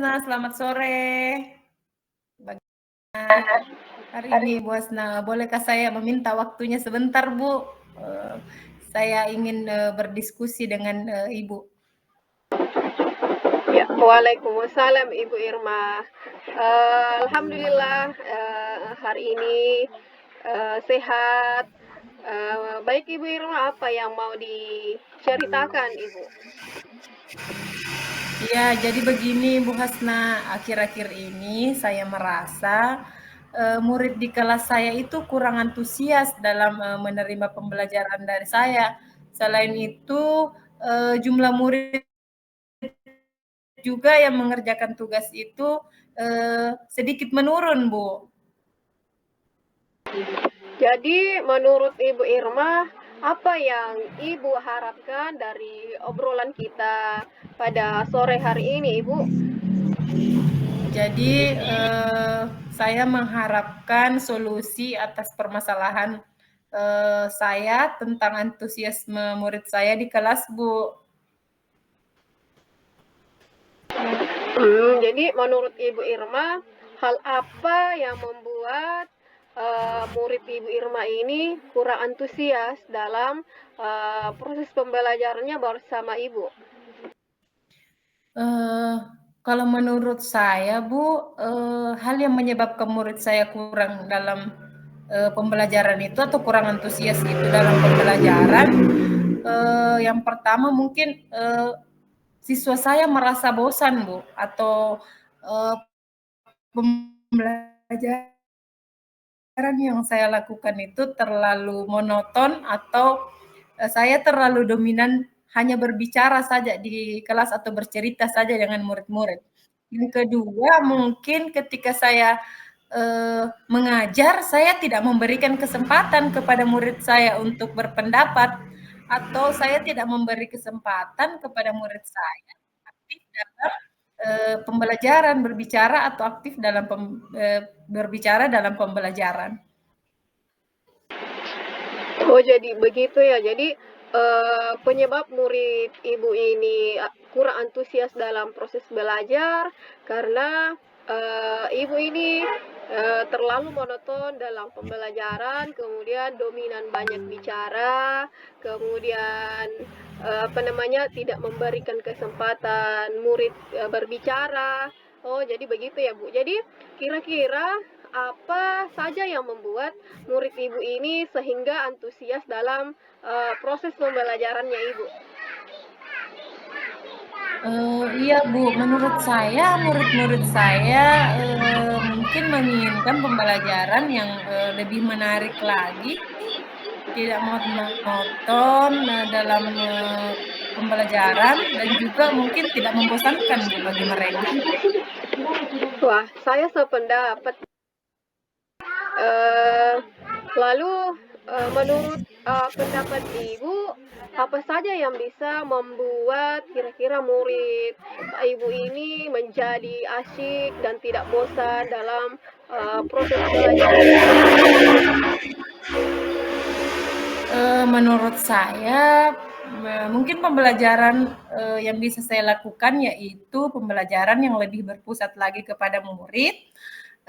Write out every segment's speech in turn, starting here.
Hasna, selamat sore. Bagaimana hari ini Bu Hasna? Bolehkah saya meminta waktunya sebentar Bu? Saya ingin berdiskusi dengan Ibu. Ya, Waalaikumsalam Ibu Irma. Alhamdulillah hari ini sehat. Baik Ibu Irma, apa yang mau diceritakan Ibu? Ya, jadi begini Bu Hasna, akhir-akhir ini saya merasa murid di kelas saya itu kurang antusias dalam menerima pembelajaran dari saya. Selain itu, jumlah murid juga yang mengerjakan tugas itu sedikit menurun, Bu. Jadi menurut Ibu Irma, apa yang Ibu harapkan dari obrolan kita pada sore hari ini, Ibu? Jadi saya mengharapkan solusi atas permasalahan saya tentang antusiasme murid saya di kelas, Bu. Jadi menurut Ibu Irma, hal apa yang membuat murid Ibu Irma ini kurang antusias dalam proses pembelajarannya bersama Ibu? Kalau menurut saya, Bu, hal yang menyebabkan murid saya kurang dalam pembelajaran itu atau kurang antusias itu dalam pembelajaran, yang pertama mungkin siswa saya merasa bosan, Bu, atau pembelajaran yang saya lakukan itu terlalu monoton atau saya terlalu dominan hanya berbicara saja di kelas atau bercerita saja dengan murid-murid. Yang kedua, mungkin ketika saya mengajar, saya tidak memberikan kesempatan kepada murid saya untuk berpendapat atau saya tidak memberi kesempatan kepada murid saya aktif dalam pembelajaran, berbicara atau aktif dalam berbicara dalam pembelajaran. Oh, jadi begitu ya. Jadi penyebab murid Ibu ini kurang antusias dalam proses belajar karena Ibu ini terlalu monoton dalam pembelajaran, kemudian dominan banyak bicara, kemudian tidak memberikan kesempatan murid berbicara. Oh, jadi begitu ya, Bu. Jadi kira-kira apa saja yang membuat murid Ibu ini sehingga antusias dalam proses pembelajarannya Ibu? Iya Bu, menurut saya murid-murid saya mungkin menginginkan pembelajaran yang lebih menarik lagi, tidak monoton dalam pembelajaran dan juga mungkin tidak membosankan Bu bagi mereka. Wah, saya sependapat. Lalu menurut pendapat Ibu, apa saja yang bisa membuat kira-kira murid Ibu ini menjadi asyik dan tidak bosan dalam proses belajar? Menurut saya mungkin pembelajaran yang bisa saya lakukan yaitu pembelajaran yang lebih berpusat lagi kepada murid.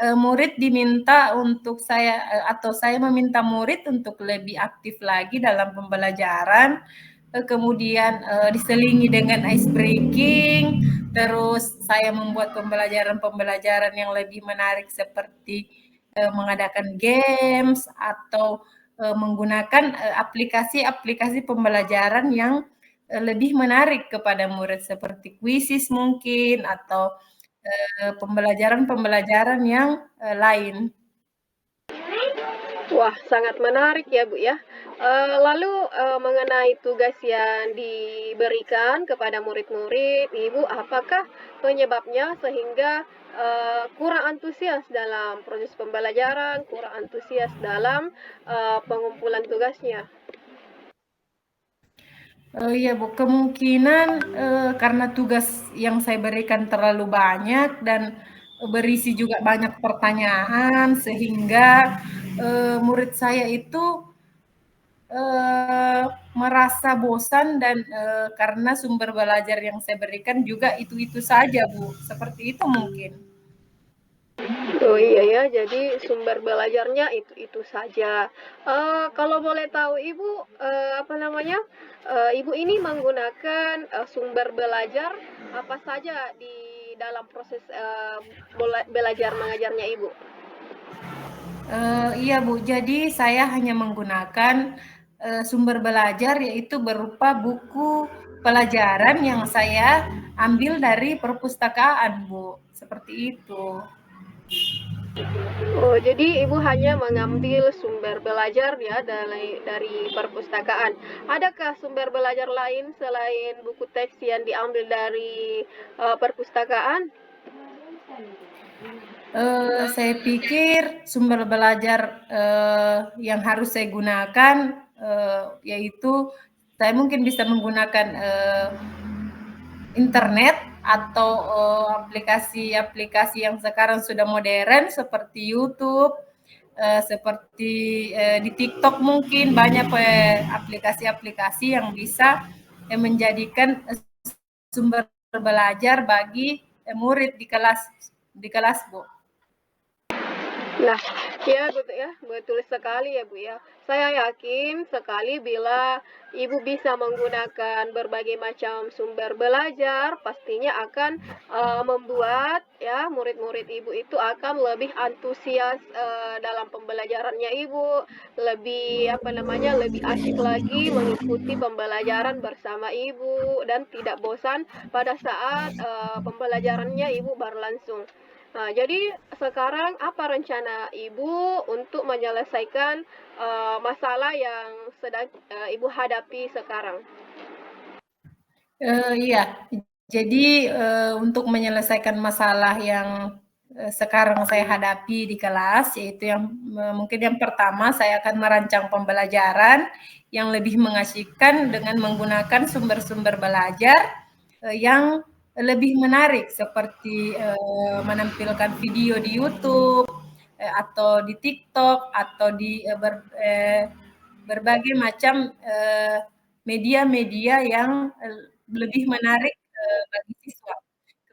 Murid diminta untuk saya atau saya meminta murid untuk lebih aktif lagi dalam pembelajaran, kemudian diselingi dengan ice breaking, terus saya membuat pembelajaran-pembelajaran yang lebih menarik seperti mengadakan games atau menggunakan aplikasi-aplikasi pembelajaran yang lebih menarik kepada murid seperti kuisis mungkin atau pembelajaran-pembelajaran yang lain. Wah, sangat menarik ya Bu ya. Lalu mengenai tugas yang diberikan kepada murid-murid, Ibu, apakah penyebabnya sehingga kurang antusias dalam proses pembelajaran, kurang antusias dalam pengumpulan tugasnya? Iya Bu, kemungkinan karena tugas yang saya berikan terlalu banyak dan berisi juga banyak pertanyaan sehingga murid saya itu merasa bosan dan karena sumber belajar yang saya berikan juga itu-itu saja, Bu. Seperti itu mungkin. Oh iya ya, jadi sumber belajarnya itu saja. Kalau boleh tahu Ibu, apa namanya, Ibu ini menggunakan, sumber belajar apa saja di dalam proses, belajar mengajarnya Ibu? Iya, Bu. Jadi saya hanya menggunakan, sumber belajar yaitu berupa buku pelajaran yang saya ambil dari perpustakaan, Bu. Seperti itu. Oh, jadi Ibu hanya mengambil sumber belajar ya dari perpustakaan. Adakah sumber belajar lain selain buku teks yang diambil dari, perpustakaan? Saya pikir sumber belajar, yang harus saya gunakan, yaitu saya mungkin bisa menggunakan, internet atau, aplikasi-aplikasi yang sekarang sudah modern seperti YouTube, seperti, di TikTok mungkin banyak, aplikasi-aplikasi yang bisa, menjadikan, sumber belajar bagi, murid di kelas, Bu. Nah, ya betul ya, betul sekali ya Bu ya. Saya yakin sekali bila Ibu bisa menggunakan berbagai macam sumber belajar, pastinya akan membuat ya murid-murid Ibu itu akan lebih antusias dalam pembelajarannya Ibu, lebih apa namanya, lebih asyik lagi mengikuti pembelajaran bersama Ibu dan tidak bosan pada saat pembelajarannya Ibu berlangsung. Nah, jadi sekarang apa rencana Ibu untuk menyelesaikan, masalah yang sedang, Ibu hadapi sekarang? Iya. Jadi, untuk menyelesaikan masalah yang, sekarang saya hadapi di kelas, yaitu yang, mungkin yang pertama saya akan merancang pembelajaran yang lebih mengasyikkan dengan menggunakan sumber-sumber belajar, yang lebih menarik seperti, menampilkan video di YouTube, atau di TikTok, atau di, berbagai macam, media-media yang, lebih menarik, bagi siswa.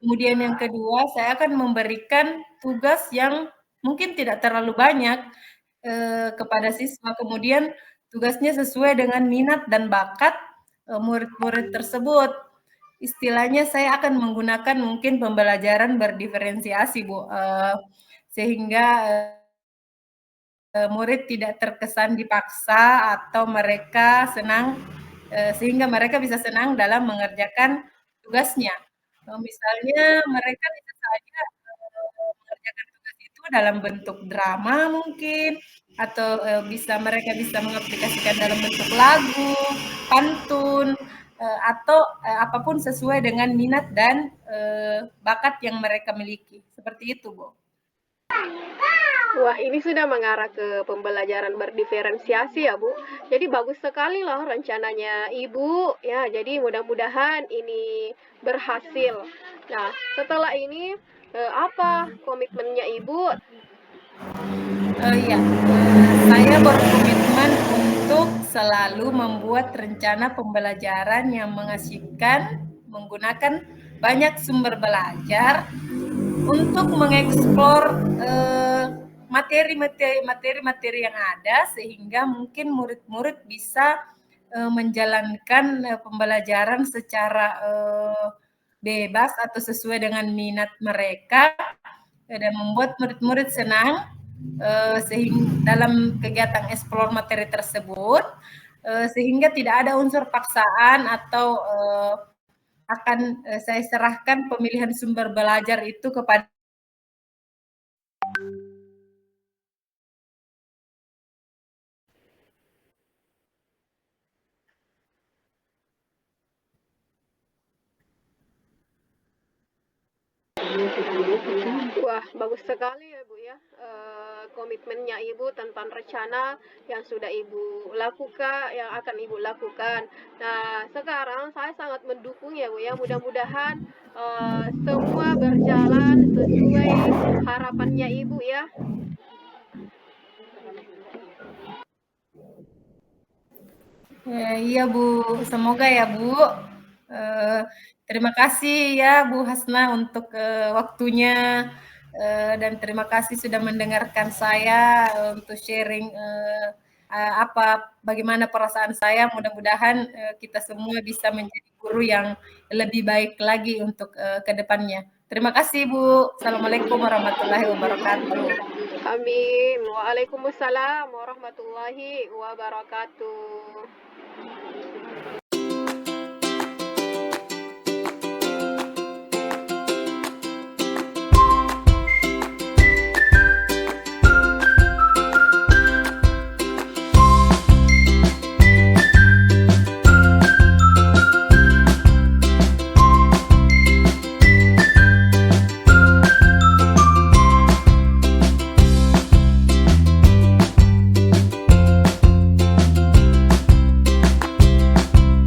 Kemudian yang kedua, saya akan memberikan tugas yang mungkin tidak terlalu banyak, kepada siswa. Kemudian tugasnya sesuai dengan minat dan bakat, murid-murid tersebut. Istilahnya saya akan menggunakan mungkin pembelajaran berdiferensiasi, Bu, sehingga, murid tidak terkesan dipaksa atau mereka senang, sehingga mereka bisa senang dalam mengerjakan tugasnya. Misalnya mereka bisa saja, mengerjakan tugas itu dalam bentuk drama mungkin, atau, mereka bisa mengaplikasikan dalam bentuk lagu, pantun, atau, apapun sesuai dengan minat dan, bakat yang mereka miliki. Seperti itu, Bu. Wah, ini sudah mengarah ke pembelajaran berdiferensiasi ya, Bu. Jadi bagus sekali loh rencananya Ibu, ya. Jadi mudah-mudahan ini berhasil. Nah, setelah ini, apa komitmennya Ibu? Iya, saya berkomitmen untuk selalu membuat rencana pembelajaran yang mengasyikkan, menggunakan banyak sumber belajar untuk mengeksplor, materi-materi yang ada sehingga mungkin murid-murid bisa, menjalankan, pembelajaran secara, bebas atau sesuai dengan minat mereka, dan membuat murid-murid senang, dalam kegiatan eksplor materi tersebut, sehingga tidak ada unsur paksaan atau, akan, saya serahkan pemilihan sumber belajar itu kepada. Wah, bagus sekali ya Bu ya, komitmennya Ibu tentang rencana yang sudah Ibu lakukan, yang akan Ibu lakukan. Nah, sekarang saya sangat mendukung ya Bu ya, mudah-mudahan semua berjalan sesuai harapannya Ibu ya. Iya Bu, semoga ya Bu. Eh, Terima kasih ya Bu Hasna untuk waktunya, dan terima kasih sudah mendengarkan saya untuk sharing bagaimana perasaan saya. Mudah-mudahan kita semua bisa menjadi guru yang lebih baik lagi untuk ke depannya. Terima kasih Bu. Assalamualaikum warahmatullahi wabarakatuh. Amin. Waalaikumsalam warahmatullahi wabarakatuh.